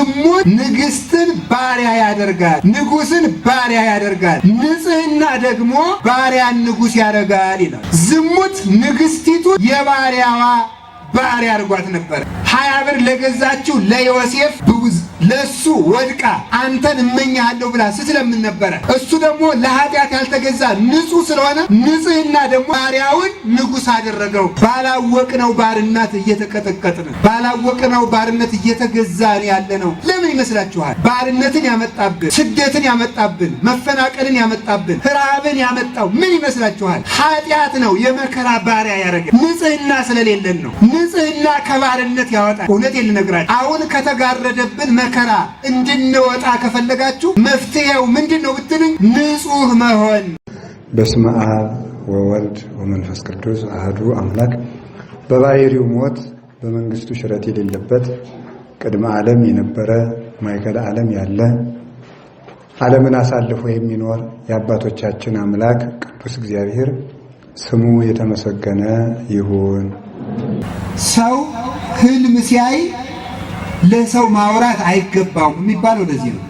ዝሙት ንግስትን ባሪያ ያደርጋል፣ ንጉስን ባሪያ ያደርጋል። ንጽህና ደግሞ ባሪያን ንጉስ ያደርጋል ይላል። ዝሙት ንግስቲቱ የባሪያዋ ባሪያ አድርጓት ነበር። 20 ብር ለገዛችው ለዮሴፍ ለሱ ወድቃ አንተን እመኛለሁ ብላ ስትለምን ነበረ። እሱ ደግሞ ለኃጢአት ያልተገዛ ንጹህ ስለሆነ ንጽህና ደግሞ ባሪያውን ንጉስ አደረገው። ባላወቅነው ባርነት እየተቀጠቀጥን፣ ባላወቅነው ባርነት እየተገዛን ያለ ነው። ለምን ይመስላችኋል? ባርነትን ያመጣብን፣ ስደትን ያመጣብን፣ መፈናቀልን ያመጣብን፣ ረሃብን ያመጣው ምን ይመስላችኋል? ኃጢአት ነው የመከራ ባሪያ ያደረገ። ንጽህና ስለሌለን ነው። ንጽህና ከባርነት ያወጣል። እውነቴን ልነግራችሁ፣ አሁን ከተጋረደብን መከራ እንድንወጣ ከፈለጋችሁ መፍትሄው ምንድነው ብትሉኝ፣ ንጹህ መሆን። በስመ አብ ወወልድ ወመንፈስ ቅዱስ አሐዱ አምላክ። በባሕርዩ ሞት በመንግስቱ ሽረት የሌለበት ቅድመ ዓለም የነበረ ማዕከለ ዓለም ያለ ዓለምን አሳልፎ የሚኖር የአባቶቻችን አምላክ ቅዱስ እግዚአብሔር ስሙ የተመሰገነ ይሁን። ሰው ህልም ሲያይ ለሰው ማውራት አይገባውም የሚባለው ለዚህ ነው።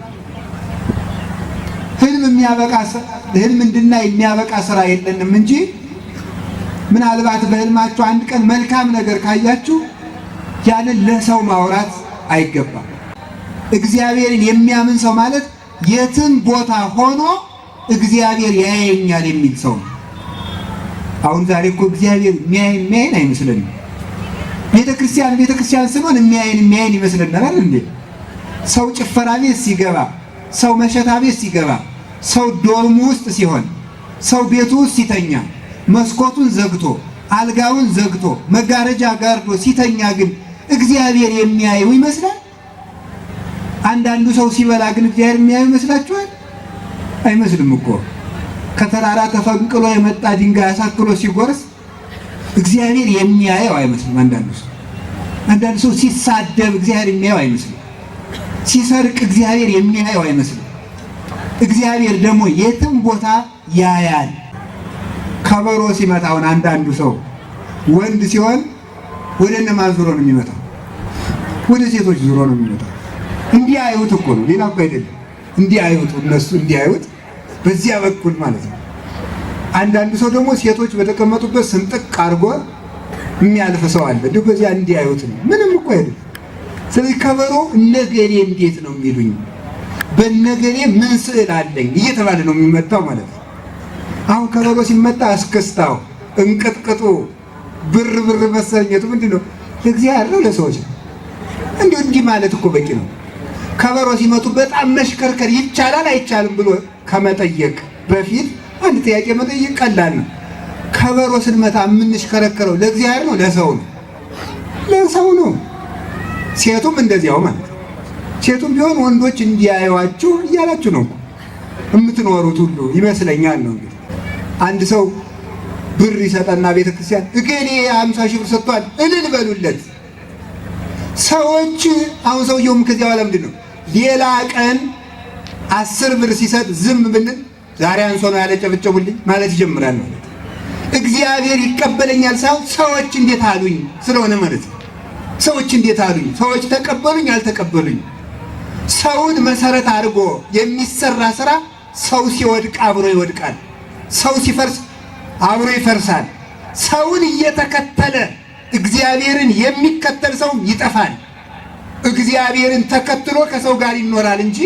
ህልም እንድናይ የሚያበቃ ስራ የለንም እንጂ ምናልባት በህልማችሁ አንድ ቀን መልካም ነገር ካያችሁ ያንን ለሰው ማውራት አይገባም። እግዚአብሔርን የሚያምን ሰው ማለት የትም ቦታ ሆኖ እግዚአብሔር ያየኛል የሚል ሰው ነው። አሁን ዛሬ እኮ እግዚአብሔር የሚያየን አይመስልንም። ቤተክርስቲያን ስንሆን የሚያየን ይመስለናል አይደል እንዴ? ሰው ጭፈራ ቤት ሲገባ፣ ሰው መሸታ ቤት ሲገባ፣ ሰው ዶርሙ ውስጥ ሲሆን፣ ሰው ቤቱ ውስጥ ሲተኛ መስኮቱን ዘግቶ አልጋውን ዘግቶ መጋረጃ ጋርዶ ሲተኛ ግን እግዚአብሔር የሚያየው ይመስላል። አንዳንዱ ሰው ሲበላ ግን እግዚአብሔር የሚያየው ይመስላችኋል? አይመስልም እኮ። ከተራራ ተፈንቅሎ የመጣ ድንጋይ አሳክሎ ሲጎርስ እግዚአብሔር የሚያየው አይመስልም። አንዳንዱ ሰው ሲሳደብ እግዚአብሔር የሚያየው አይመስልም። ሲሰርቅ እግዚአብሔር የሚያየው አይመስልም። እግዚአብሔር ደግሞ የትም ቦታ ያያል። ከበሮ ሲመታውን አንዳንዱ ሰው ወንድ ሲሆን ወደ እነማን ዙሮ ነው የሚመታው? ወደ ሴቶች ዙሮ ነው የሚመታው። እንዲያዩት እኮ ነው፣ ሌላ እኮ አይደለም። እንዲያዩት፣ እነሱ እንዲያዩት በዚያ በኩል ማለት ነው። አንዳንዱ ሰው ደግሞ ሴቶች በተቀመጡበት ስንጥቅ አድርጎ የሚያልፍ ሰው አለ። እንዲሁ በዚያ እንዲያዩት ነው፣ ምንም እኮ አይደለም። ስለዚህ ከበሮ እነገሌ እንዴት ነው የሚሉኝ፣ በነገሌ ምን ስዕል አለኝ እየተባለ ነው የሚመታው ማለት ነው። አሁን ከበሮ ሲመታ እስክስታው፣ እንቅጥቅጡ፣ ብር መሰኘቱ ምንድን ነው? ለእግዚአብሔር ነው ለሰዎች ነው? እንዲሁ እንዲህ ማለት እኮ በቂ ነው። ከበሮ ሲመቱ በጣም መሽከርከር ይቻላል አይቻልም ብሎ ከመጠየቅ በፊት አንድ ጥያቄ መጠየቅ ቀላል ነው። ከበሮ ስንመታ የምንሽከረከረው ለእግዚአብሔር ነው ለሰው ነው? ለሰው ነው። ሴቱም እንደዚያው ማለት ነው። ሴቱም ቢሆን ወንዶች እንዲያዩዋችሁ እያላችሁ ነው የምትኖሩት ሁሉ ይመስለኛል ነው። እንግዲህ አንድ ሰው ብር ይሰጠና ቤተክርስቲያን እገሌ 50 ሺህ ብር ሰጥቷል እልል በሉለት። ሰዎች አሁን ሰውየውም ከዚያ በኋላ ምንድን ነው ሌላ ቀን 10 ብር ሲሰጥ ዝም ብንል ዛሬ አንሶ ነው ያለጨበጨቡልኝ ማለት ይጀምራል ማለት። እግዚአብሔር ይቀበለኛል ሳይሆን ሰዎች እንዴት አሉኝ ስለሆነ ማለት ነው። ሰዎች እንዴት አሉኝ፣ ሰዎች ተቀበሉኝ አልተቀበሉኝ። ሰውን መሰረት አድርጎ የሚሰራ ስራ ሰው ሲወድቅ አብሮ ይወድቃል፣ ሰው ሲፈርስ አብሮ ይፈርሳል። ሰውን እየተከተለ እግዚአብሔርን የሚከተል ሰው ይጠፋል። እግዚአብሔርን ተከትሎ ከሰው ጋር ይኖራል እንጂ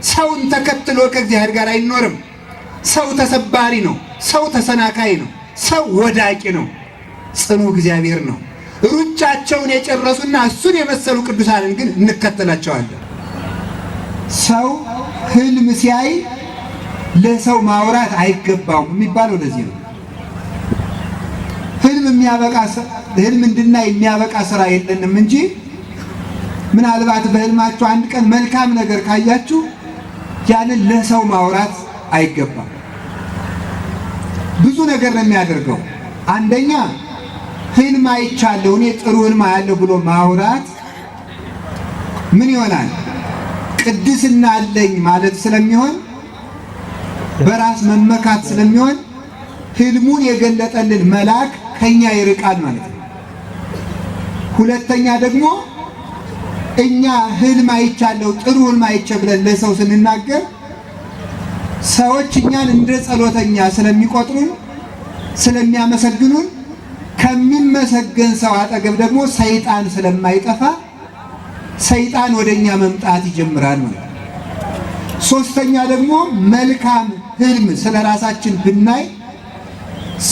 ሰውን ተከትሎ ከእግዚአብሔር ጋር አይኖርም። ሰው ተሰባሪ ነው፣ ሰው ተሰናካይ ነው፣ ሰው ወዳቂ ነው። ጽኑ እግዚአብሔር ነው። ሩጫቸውን የጨረሱና እሱን የመሰሉ ቅዱሳንን ግን እንከተላቸዋለን። ሰው ህልም ሲያይ ለሰው ማውራት አይገባውም የሚባለው ለዚህ ነው። ህልም እንድናይ የሚያበቃ ስራ የለንም እንጂ ምናልባት በህልማችሁ አንድ ቀን መልካም ነገር ካያችሁ ያንን ለሰው ማውራት አይገባም። ብዙ ነገር ነው የሚያደርገው። አንደኛ ህልም አይቻለሁ እኔ ጥሩ ህልም አያለሁ ብሎ ማውራት ምን ይሆናል? ቅድስና አለኝ ማለት ስለሚሆን፣ በራስ መመካት ስለሚሆን ህልሙን የገለጠልን መልአክ ከኛ ይርቃል ማለት ነው። ሁለተኛ ደግሞ እኛ ህልም አይቻለሁ ጥሩ ህልም አይቼ ብለን ለሰው ስንናገር ሰዎች እኛን እንደ ጸሎተኛ ስለሚቆጥሩን ስለሚያመሰግኑን ከሚመሰገን ሰው አጠገብ ደግሞ ሰይጣን ስለማይጠፋ ሰይጣን ወደኛ መምጣት ይጀምራል ማለት ነው። ሶስተኛ ደግሞ መልካም ህልም ስለራሳችን ብናይ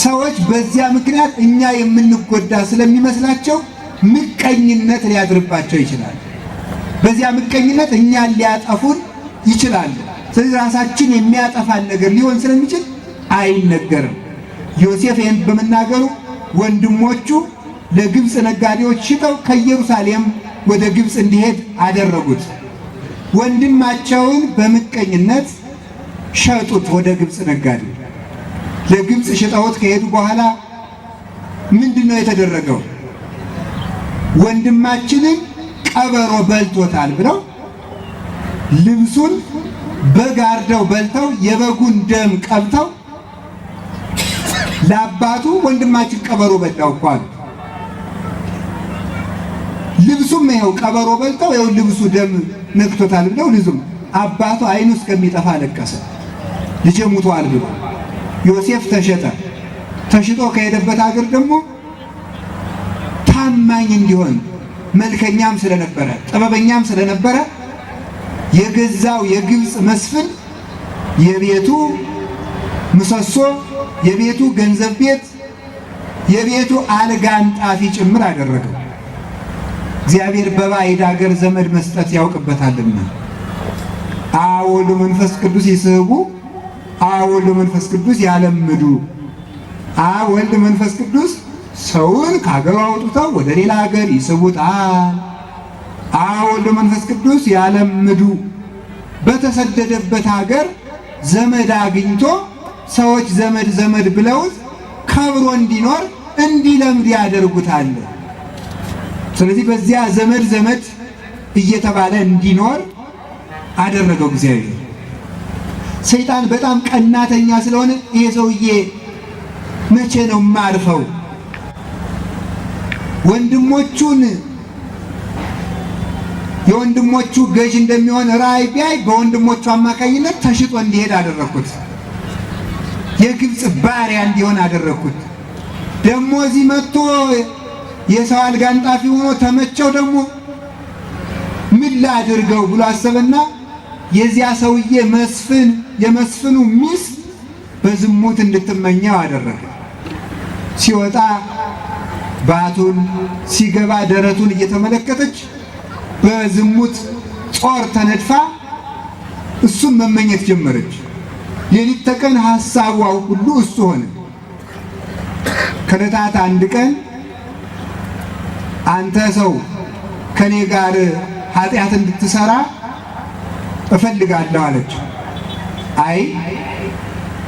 ሰዎች በዚያ ምክንያት እኛ የምንጎዳ ስለሚመስላቸው ምቀኝነት ሊያድርባቸው ይችላል። በዚያ ምቀኝነት እኛን ሊያጠፉን ይችላሉ። ስለዚህ ራሳችን የሚያጠፋን ነገር ሊሆን ስለሚችል አይነገርም። ዮሴፍ ይህን በመናገሩ ወንድሞቹ ለግብፅ ነጋዴዎች ሽጠው ከኢየሩሳሌም ወደ ግብፅ እንዲሄድ አደረጉት። ወንድማቸውን በምቀኝነት ሸጡት ወደ ግብፅ ነጋዴ። ለግብፅ ሽጠውት ከሄዱ በኋላ ምንድነው የተደረገው? ወንድማችንን ቀበሮ በልቶታል ብለው ልብሱን በግ አርደው በልተው የበጉን ደም ቀብተው ለአባቱ ወንድማችን ቀበሮ በላው እኮ አሉ። ልብሱም ይኸው ቀበሮ በልተው ይኸው ልብሱ ደም ነክቶታል ብለው ልዙም አባቱ አይኑ እስከሚጠፋ ለቀሰ። ልጄ ሙቷል ብሎ ዮሴፍ ተሸጠ። ተሽጦ ከሄደበት ሀገር ደግሞ ታማኝ እንዲሆን መልከኛም ስለነበረ ጥበበኛም ስለነበረ የገዛው የግብፅ መስፍን የቤቱ ምሰሶ፣ የቤቱ ገንዘብ ቤት፣ የቤቱ አልጋ አንጣፊ ጭምር አደረገው። እግዚአብሔር በባዕድ ሀገር ዘመድ መስጠት ያውቅበታልና። አብ ወልድ መንፈስ ቅዱስ ይስሕቡ፣ አብ ወልድ መንፈስ ቅዱስ ያለምዱ። አብ ወልድ መንፈስ ቅዱስ ሰውን ከሀገሩ አውጥተው ወደ ሌላ ሀገር ይስቡታል። አብ ወልድ መንፈስ ቅዱስ ያለምዱ። በተሰደደበት ሀገር ዘመድ አግኝቶ ሰዎች ዘመድ ዘመድ ብለውት ከብሮ እንዲኖር እንዲለምድ ያደርጉታል። ስለዚህ በዚያ ዘመድ ዘመድ እየተባለ እንዲኖር አደረገው እግዚአብሔር። ሰይጣን በጣም ቀናተኛ ስለሆነ ይሄ ሰውዬ መቼ ነው ማርፈው? ወንድሞቹን የወንድሞቹ ገዥ እንደሚሆን ራእይ ቢያይ በወንድሞቹ አማካኝነት ተሽጦ እንዲሄድ አደረኩት። የግብፅ ባሪያ እንዲሆን አደረኩት። ደግሞ እዚህ መጥቶ የሰው አልጋ አንጣፊ ሆኖ ተመቸው። ደግሞ ምን ላድርገው ብሎ አሰበና የዚያ ሰውዬ መስፍን የመስፍኑ ሚስት በዝሙት እንድትመኘው አደረገ። ሲወጣ ባቱን ሲገባ ደረቱን እየተመለከተች በዝሙት ጾር ተነድፋ እሱን መመኘት ጀመረች። ሌሊት ተቀን ሐሳቧ ሁሉ እሱ ሆነ። ከዕለታት አንድ ቀን አንተ ሰው ከኔ ጋር ኃጢአት እንድትሰራ እፈልጋለሁ አለች። አይ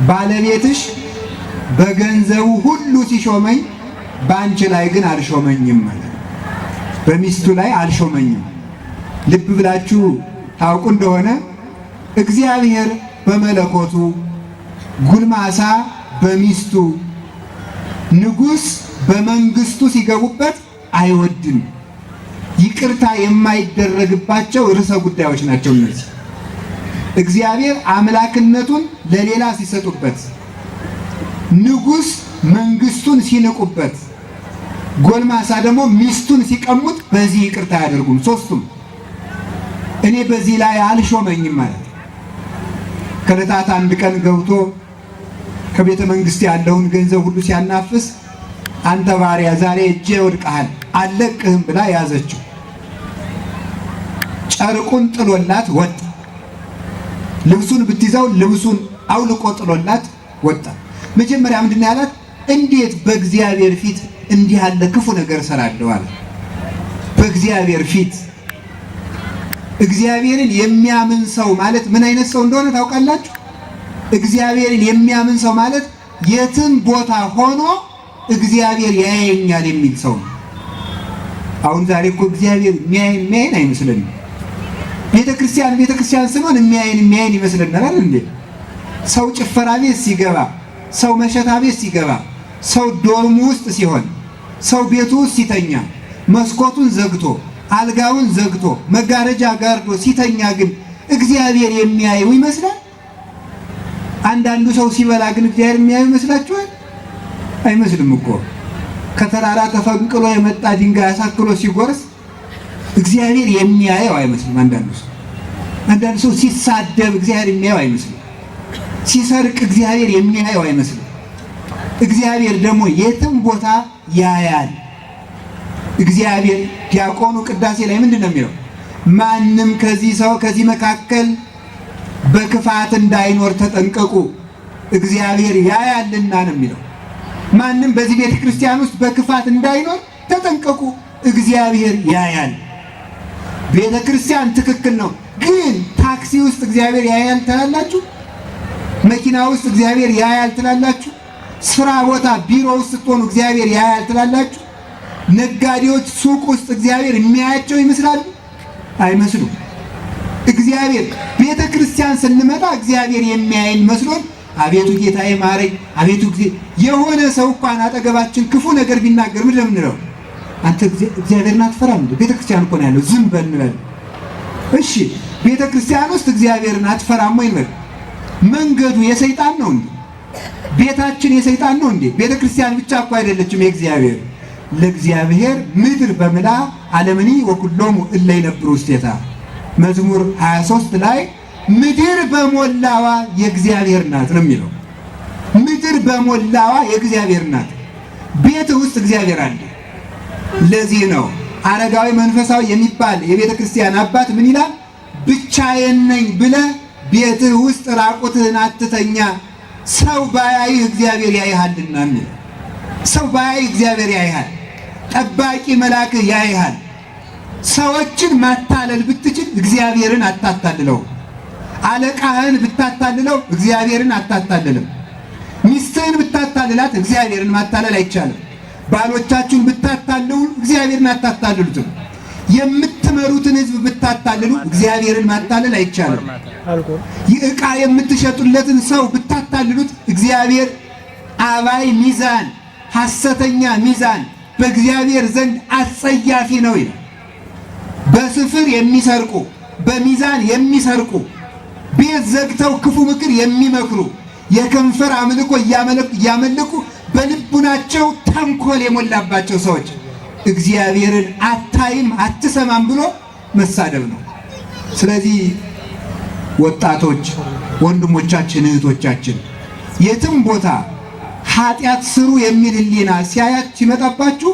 ባለቤትሽ በገንዘቡ ሁሉ ሲሾመኝ በአንቺ ላይ ግን አልሾመኝም ማለት በሚስቱ ላይ አልሾመኝም። ልብ ብላችሁ ታውቁ እንደሆነ እግዚአብሔር በመለኮቱ ጉልማሳ በሚስቱ ንጉሥ በመንግስቱ ሲገቡበት አይወድም። ይቅርታ የማይደረግባቸው ርዕሰ ጉዳዮች ናቸው እነዚህ። እግዚአብሔር አምላክነቱን ለሌላ ሲሰጡበት፣ ንጉሥ መንግስቱን ሲንቁበት፣ ጎልማሳ ደግሞ ሚስቱን ሲቀሙት በዚህ ይቅርታ አያደርጉም። ሶስቱም እኔ በዚህ ላይ አልሾመኝም ማለት። ከዕለታት አንድ ቀን ገብቶ ከቤተ መንግስት ያለውን ገንዘብ ሁሉ ሲያናፍስ አንተ ባሪያ ዛሬ እጄ ወድቀሃል አልለቅህም ብላ ያዘችው። ጨርቁን ጥሎላት ወጣ። ልብሱን ብትይዘው ልብሱን አውልቆ ጥሎላት ወጣ። መጀመሪያ ምንድን ነው ያላት? እንዴት በእግዚአብሔር ፊት እንዲህ ያለ ክፉ ነገር እሰራለሁ አለ። በእግዚአብሔር ፊት እግዚአብሔርን የሚያምን ሰው ማለት ምን አይነት ሰው እንደሆነ ታውቃላችሁ? እግዚአብሔርን የሚያምን ሰው ማለት የትም ቦታ ሆኖ እግዚአብሔር ያየኛል የሚል ሰው ነው። አሁን ዛሬ እኮ እግዚአብሔር የሚያየን አይመስለንም። ቤተክርስቲያን ስንሆን የሚያየን ይመስለናል አይደል እንዴ? ሰው ጭፈራ ቤት ሲገባ፣ ሰው መሸታ ቤት ሲገባ፣ ሰው ዶርሙ ውስጥ ሲሆን፣ ሰው ቤቱ ውስጥ ሲተኛ፣ መስኮቱን ዘግቶ አልጋውን ዘግቶ መጋረጃ ጋርዶ ሲተኛ ግን እግዚአብሔር የሚያየው ይመስላል? አንዳንዱ ሰው ሲበላ ግን እግዚአብሔር የሚያየው ይመስላችኋል? አይመስልም እኮ። ከተራራ ተፈንቅሎ የመጣ ድንጋይ አሳክሎ ሲጎርስ እግዚአብሔር የሚያየው አይመስልም። አንዳንዱ ሰው ሲሳደብ እግዚአብሔር የሚያየው አይመስልም። ሲሰርቅ እግዚአብሔር የሚያየው አይመስልም። እግዚአብሔር ደግሞ የትም ቦታ ያያል። እግዚአብሔር ዲያቆኑ ቅዳሴ ላይ ምንድን ነው የሚለው? ማንም ከዚህ መካከል በክፋት እንዳይኖር ተጠንቀቁ እግዚአብሔር ያያልና ነው የሚለው። ማንም በዚህ ቤተ ክርስቲያን ውስጥ በክፋት እንዳይኖር ተጠንቀቁ እግዚአብሔር ያያል። ቤተ ክርስቲያን ትክክል ነው፣ ግን ታክሲ ውስጥ እግዚአብሔር ያያል ትላላችሁ? መኪና ውስጥ እግዚአብሔር ያያል ትላላችሁ? ስራ ቦታ ቢሮ ውስጥ ስትሆኑ እግዚአብሔር ያያል ትላላችሁ? ነጋዴዎች ሱቅ ውስጥ እግዚአብሔር የሚያያቸው ይመስላሉ? አይመስሉም። እግዚአብሔር ቤተ ክርስቲያን ስንመጣ እግዚአብሔር የሚያየን መስሎን አቤቱ ጌታዬ ማረኝ፣ አቤቱ የሆነ ሰው እንኳን አጠገባችን ክፉ ነገር ቢናገር ምን ለምንለው? አንተ እግዚአብሔርን አትፈራም እንዴ? ቤተ ክርስቲያን እኮ ነው ያለው፣ ዝም በል እንበል። እሺ ቤተ ክርስቲያን ውስጥ እግዚአብሔርን አትፈራም ወይ እንበል። መንገዱ የሰይጣን ነው እንዴ? ቤታችን የሰይጣን ነው እንዴ? ቤተ ክርስቲያን ብቻ እኮ አይደለችም የእግዚአብሔር። ለእግዚአብሔር ምድር በምላ ዓለምኒ ወኩሎሙ እለ ይነብሩ ውስቴታ መዝሙር 23 ላይ ምድር በሞላዋ የእግዚአብሔር ናት ነው የሚለው። ምድር በሞላዋ የእግዚአብሔር ናት። ቤት ውስጥ እግዚአብሔር አለ። ለዚህ ነው አረጋዊ መንፈሳዊ የሚባል የቤተ ክርስቲያን አባት ምን ይላል? ብቻዬን ነኝ ብለህ ቤትህ ውስጥ ራቁትህን አትተኛ፣ ሰው ባያይህ እግዚአብሔር ያይሃልና ነው። ሰው ባያይህ እግዚአብሔር ያይሃል። ጠባቂ መልአክህ ያይሃል። ሰዎችን ማታለል ብትችል እግዚአብሔርን አታታልለው። አለቃህን ብታታልለው እግዚአብሔርን አታታልልም። ሚስትህን ብታታልላት እግዚአብሔርን ማታለል አይቻልም። ባሎቻችሁን ብታታልሉ እግዚአብሔርን አታታልሉትም። የምትመሩትን ሕዝብ ብታታልሉ እግዚአብሔርን ማታለል አይቻልም። የዕቃ የምትሸጡለትን ሰው ብታታልሉት እግዚአብሔር አባይ ሚዛን፣ ሐሰተኛ ሚዛን በእግዚአብሔር ዘንድ አጸያፊ ነው ይላል። በስፍር የሚሰርቁ በሚዛን የሚሰርቁ ቤት ዘግተው ክፉ ምክር የሚመክሩ የከንፈር አምልኮ እያመለኩ በልቡናቸው ተንኮል የሞላባቸው ሰዎች እግዚአብሔርን አታይም አትሰማም ብሎ መሳደብ ነው። ስለዚህ ወጣቶች ወንድሞቻችን እህቶቻችን የትም ቦታ ኃጢአት ስሩ የሚል ሕሊና ሲያያት ሲመጣባችሁ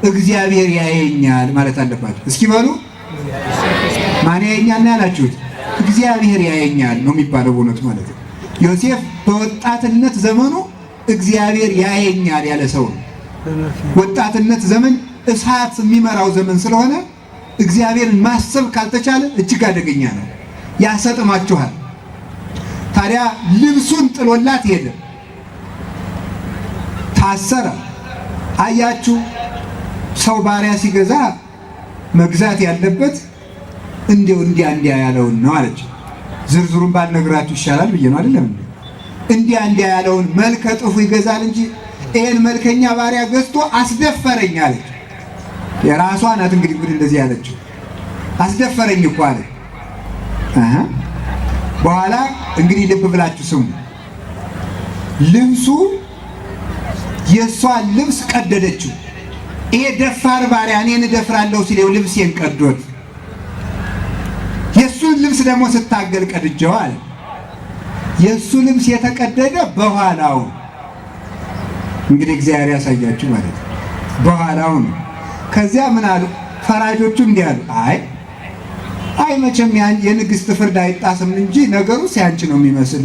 እግዚአብሔር ያየኛል ማለት አለባችሁ። እስኪ በሉ ማን ያየኛል ነው ያላችሁት? እግዚአብሔር ያየኛል ነው የሚባለው በእውነቱ ማለት ነው። ዮሴፍ በወጣትነት ዘመኑ እግዚአብሔር ያየኛል ያለ ሰው ነው። ወጣትነት ዘመን እሳት የሚመራው ዘመን ስለሆነ እግዚአብሔርን ማሰብ ካልተቻለ እጅግ አደገኛ ነው፣ ያሰጥማችኋል። ታዲያ ልብሱን ጥሎላት ሄደ፣ ታሰረ። አያችሁ፣ ሰው ባሪያ ሲገዛ መግዛት ያለበት እንዲያ ያለውን ነው አለች። ዝርዝሩን ባልነግራችሁ ይሻላል ብዬ ነው አይደለም። እንዲያ ያለውን መልከ ጥፉ ይገዛል እንጂ ይሄን መልከኛ ባሪያ ገዝቶ አስደፈረኝ አለች። የራሷ ናት እንግዲህ እንደዚህ ያለችው። አስደፈረኝ እኮ አለ። በኋላ እንግዲህ ልብ ብላችሁ ስሙ። ልብሱ የሷን ልብስ ቀደደችው። ይሄ ደፋር ባሪያ እኔን እደፍራለሁ ሲለው ልብሴን ቀዶት፣ የሱን ልብስ ደግሞ ስታገል ቀድጀው አለ። የሱ ልብስ የተቀደደ በኋላው እንግዲህ እግዚአብሔር ያሳያችሁ ማለት ነው። በኋላው ነው። ከዚያ ምን አሉ ፈራጆቹ? እንዲህ አሉ፣ አይ መቼም የንግስት ፍርድ አይጣስም እንጂ ነገሩ ሲያንቺ ነው የሚመስል።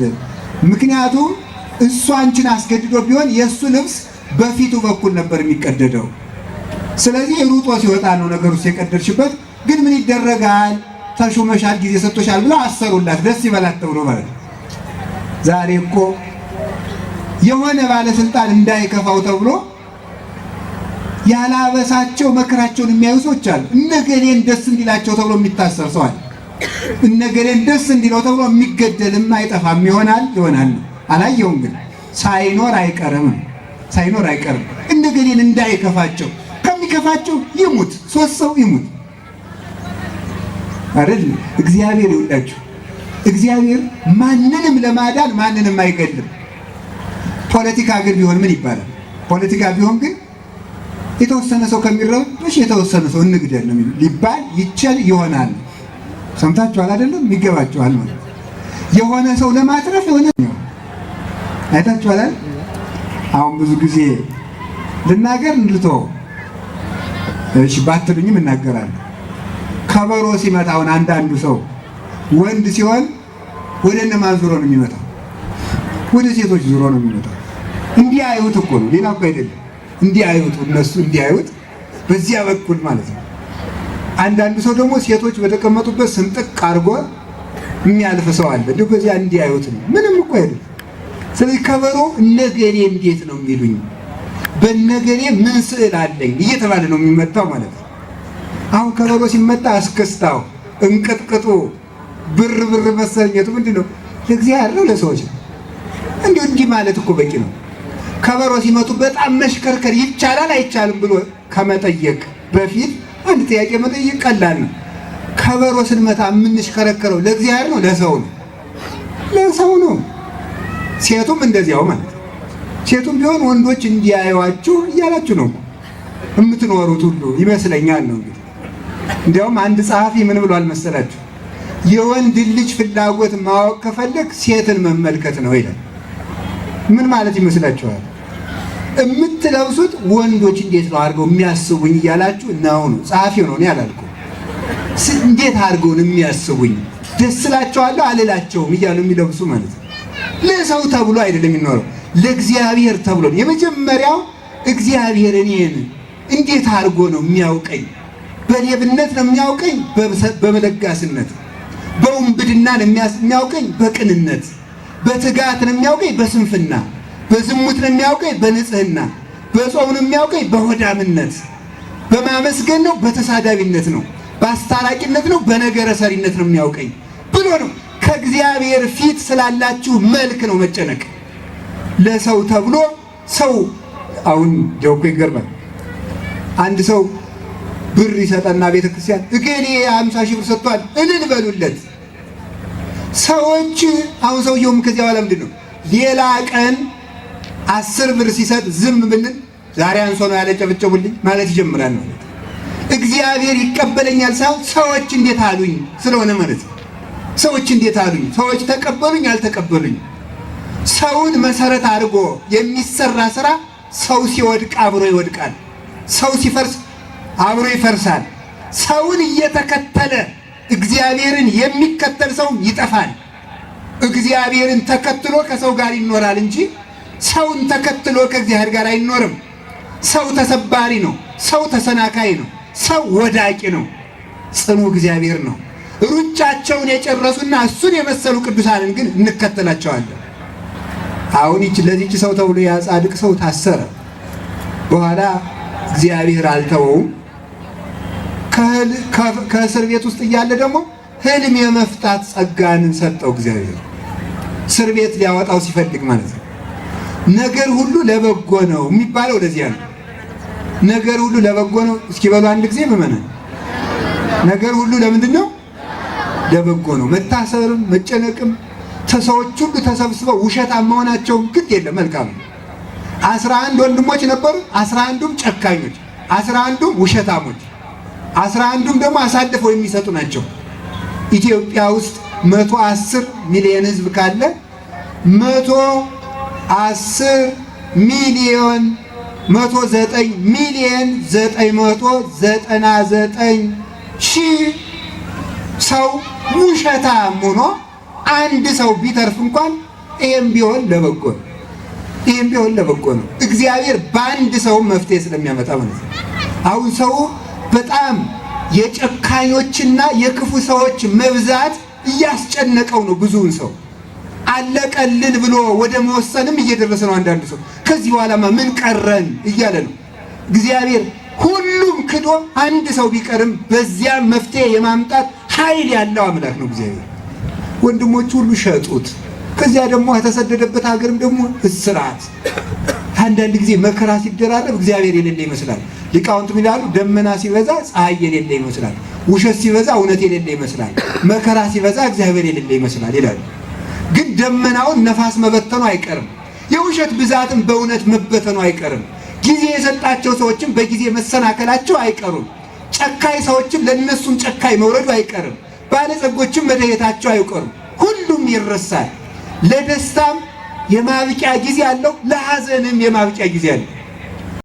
ምክንያቱም እሱ አንቺን አስገድዶ ቢሆን የሱ ልብስ በፊቱ በኩል ነበር የሚቀደደው። ስለዚህ ሩጦ ሲወጣ ነው ነገሩ የቀደድሽበት። ግን ምን ይደረጋል ተሾመሻል፣ ጊዜ ሰጥቶሻል ብለው አሰሩላት። ደስ ይበላት ተብሎ ማለት ነው። ዛሬ እኮ የሆነ ባለስልጣን እንዳይከፋው ተብሎ ያላበሳቸው መከራቸውን የሚያዩ ሰዎች አሉ። እነገሌን ደስ እንዲላቸው ተብሎ የሚታሰር ሰው አለ። እነገሌን ደስ እንዲለው ተብሎ የሚገደልም አይጠፋም። ይሆናል አላየውም፣ ግን ሳይኖር አይቀርም። እነገሌን እንዳይከፋቸው ከሚከፋቸው ይሙት፣ 3 ሰው ይሙት። አይደል? እግዚአብሔር ይወዳችሁ። እግዚአብሔር ማንንም ለማዳን ማንንም አይገድልም። ፖለቲካ ግን ቢሆን ምን ይባላል? ፖለቲካ ቢሆን ግን የተወሰነ ሰው ከሚረበሽ የተወሰነ ሰው እንግደል ነው ሊባል ይችል ይሆናል። ሰምታችኋል አይደለም? ይገባችኋል ማለት የሆነ ሰው ለማትረፍ የሆነ አይታችኋል። አሁን ብዙ ጊዜ ልናገር እንልተው እሺ ባትሉኝም እናገራለሁ። ከበሮ ሲመታ አሁን አንዳንዱ ሰው ወንድ ሲሆን ወደ እነማን ዙሮ ነው የሚመጣው? ወደ ሴቶች ዙሮ ነው የሚመጣው። እንዲህ አይሁት እኮ ነው፣ ሌላ እኮ አይደለም። እንዲህ አይሁት እነሱ እንዲህ አይሁት በዚያ በኩል ማለት ነው። አንዳንዱ ሰው ደግሞ ሴቶች በተቀመጡበት ስንጥቅ አድርጎ የሚያልፍ ሰው አለ። እንዲሁ በዚያ እንዲህ አይሁት ነው፣ ምንም እኮ አይደለም። ስለዚህ ከበሮ እነገሌ እንዴት ነው የሚሉኝ፣ በነገሌ ምን ስዕል አለኝ እየተባለ ነው የሚመታው ማለት ነው። አሁን ከበሮ ሲመታ አስከስታው እንቅጥቅጡ ብር ብር መሰኘቱ ምንድን ነው? ለእግዚአብሔር ነው ለሰዎች ነው? እንዲሁ እንዲህ ማለት እኮ በቂ ነው። ከበሮ ሲመቱ በጣም መሽከርከር ይቻላል አይቻልም ብሎ ከመጠየቅ በፊት አንድ ጥያቄ መጠየቅ ቀላል ነው። ከበሮ ስንመታ የምንሽከረከረው ለእግዚአብሔር ነው ለሰው ነው? ለሰው ነው። ሴቱም እንደዚያው ማለት ነው። ሴቱም ቢሆን ወንዶች እንዲያዩዋችሁ እያላችሁ ነው የምትኖሩት ሁሉ ይመስለኛል ነው እንግዲህ። እንዲያውም አንድ ጸሐፊ ምን ብሏል መሰላችሁ? የወንድ ልጅ ፍላጎት ማወቅ ከፈለግ ሴትን መመልከት ነው ይላል። ምን ማለት ይመስላችኋል? የምትለብሱት ወንዶች እንዴት ነው አድርገው የሚያስቡኝ እያላችሁ ነው። ጸሐፊው ነው፣ እኔ አላልኩም። እንዴት አድርገው ነው የሚያስቡኝ፣ ደስ እላቸዋለሁ አልላቸውም እያሉ የሚለብሱ ማለት ነው። ለሰው ተብሎ አይደለም የሚኖረው፣ ለእግዚአብሔር ተብሎ ነው። የመጀመሪያው እግዚአብሔር እኔን እንዴት አድርጎ ነው የሚያውቀኝ? በሌብነት ነው የሚያውቀኝ? በመለጋስነት? በውንብድና ነው የሚያውቀኝ? በቅንነት? በትጋት ነው የሚያውቀኝ? በስንፍና? በዝሙት ነው የሚያውቀኝ? በንጽህና? በጾም ነው የሚያውቀኝ? በሆዳምነት? በማመስገን ነው? በተሳዳቢነት ነው? በአስታራቂነት ነው? በነገረ ሰሪነት ነው የሚያውቀኝ ብሎ ነው። ከእግዚአብሔር ፊት ስላላችሁ መልክ ነው መጨነቅ። ለሰው ተብሎ ሰው አሁን ጆኮ ይገርማል። አንድ ሰው ብር ይሰጠና ቤተክርስቲያን እገሌ 50 ሺህ ብር ሰጥቷል እልል በሉለት። ሰዎች አሁን ሰውየውም ከዚያ በኋላ ምንድን ነው ሌላ ቀን 10 ብር ሲሰጥ ዝም ብንል ዛሬ አንሶ ነው ያለጨበጨቡልኝ ማለት ይጀምራል ማለት። እግዚአብሔር ይቀበለኛል ሳይሆን ሰዎች እንዴት አሉኝ ስለሆነ ማለት ነው። ሰዎች እንዴት አሉኝ፣ ሰዎች ተቀበሉኝ አልተቀበሉኝ። ሰውን መሰረት አድርጎ የሚሰራ ስራ ሰው ሲወድቅ አብሮ ይወድቃል፣ ሰው ሲፈርስ አብሮ ይፈርሳል። ሰውን እየተከተለ እግዚአብሔርን የሚከተል ሰው ይጠፋል። እግዚአብሔርን ተከትሎ ከሰው ጋር ይኖራል እንጂ ሰውን ተከትሎ ከእግዚአብሔር ጋር አይኖርም። ሰው ተሰባሪ ነው፣ ሰው ተሰናካይ ነው፣ ሰው ወዳቂ ነው። ጽኑ እግዚአብሔር ነው። ሩጫቸውን የጨረሱና እሱን የመሰሉ ቅዱሳንን ግን እንከተላቸዋለን። አሁን ለዚህች ሰው ተብሎ ያ ጻድቅ ሰው ታሰረ። በኋላ እግዚአብሔር አልተወውም። ከእስር ቤት ውስጥ እያለ ደግሞ ህልም የመፍታት ጸጋን ሰጠው እግዚአብሔር። እስር ቤት ሊያወጣው ሲፈልግ ማለት ነው። ነገር ሁሉ ለበጎ ነው የሚባለው ለዚያ ነው። ነገር ሁሉ ለበጎ ነው። እስኪ በሉ አንድ ጊዜ ምዕመናን፣ ነገር ሁሉ ለምንድን ነው? ለበጎ ነው። መታሰርም መጨነቅም ሰዎች ሁሉ ተሰብስበው ውሸታም መሆናቸው ግድ የለም፣ መልካም ነው። 11 ወንድሞች ነበሩ። 11ዱም ጨካኞች፣ 11ዱም ውሸታሞች፣ 11ዱም ደግሞ አሳልፈው የሚሰጡ ናቸው። ኢትዮጵያ ውስጥ 110 ሚሊዮን ህዝብ ካለ 110 ሚሊዮን 109 ሚሊዮን 999 ሺህ ሰው ውሸታም ሆኖ አንድ ሰው ቢተርፍ እንኳን ይሄም ቢሆን ለበጎ ነው። ይሄም ቢሆን ለበጎ ነው። እግዚአብሔር በአንድ ሰው መፍትሄ ስለሚያመጣ ማለት ነው። አሁን ሰው በጣም የጨካኞችና የክፉ ሰዎች መብዛት እያስጨነቀው ነው። ብዙውን ሰው አለቀልን ብሎ ወደ መወሰንም እየደረሰ ነው። አንዳንዱ ሰው ከዚህ በኋላማ ምን ቀረን እያለ ነው። እግዚአብሔር ሁሉም ክዶ አንድ ሰው ቢቀርም በዚያ መፍትሄ የማምጣት ኃይል ያለው አምላክ ነው እግዚአብሔር። ወንድሞቹ ሁሉ ሸጡት። ከዚያ ደግሞ የተሰደደበት ሀገርም ደግሞ እስራት። አንዳንድ ጊዜ መከራ ሲደራረብ እግዚአብሔር የሌለ ይመስላል። ሊቃውንቱ ይላሉ ደመና ሲበዛ ፀሐይ የሌለ ይመስላል፣ ውሸት ሲበዛ እውነት የሌለ ይመስላል፣ መከራ ሲበዛ እግዚአብሔር የሌለ ይመስላል ይላሉ። ግን ደመናውን ነፋስ መበተኑ አይቀርም፣ የውሸት ብዛትም በእውነት መበተኑ አይቀርም። ጊዜ የሰጣቸው ሰዎችም በጊዜ መሰናከላቸው አይቀሩም። ጨካይ ሰዎችም ለነሱም ጨካይ መውረዱ አይቀርም። ባለጸጎችም መደየታቸው አይቀሩም። ሁሉም ይረሳል። ለደስታም የማብቂያ ጊዜ አለው፣ ለሐዘንም የማብቂያ ጊዜ አለው።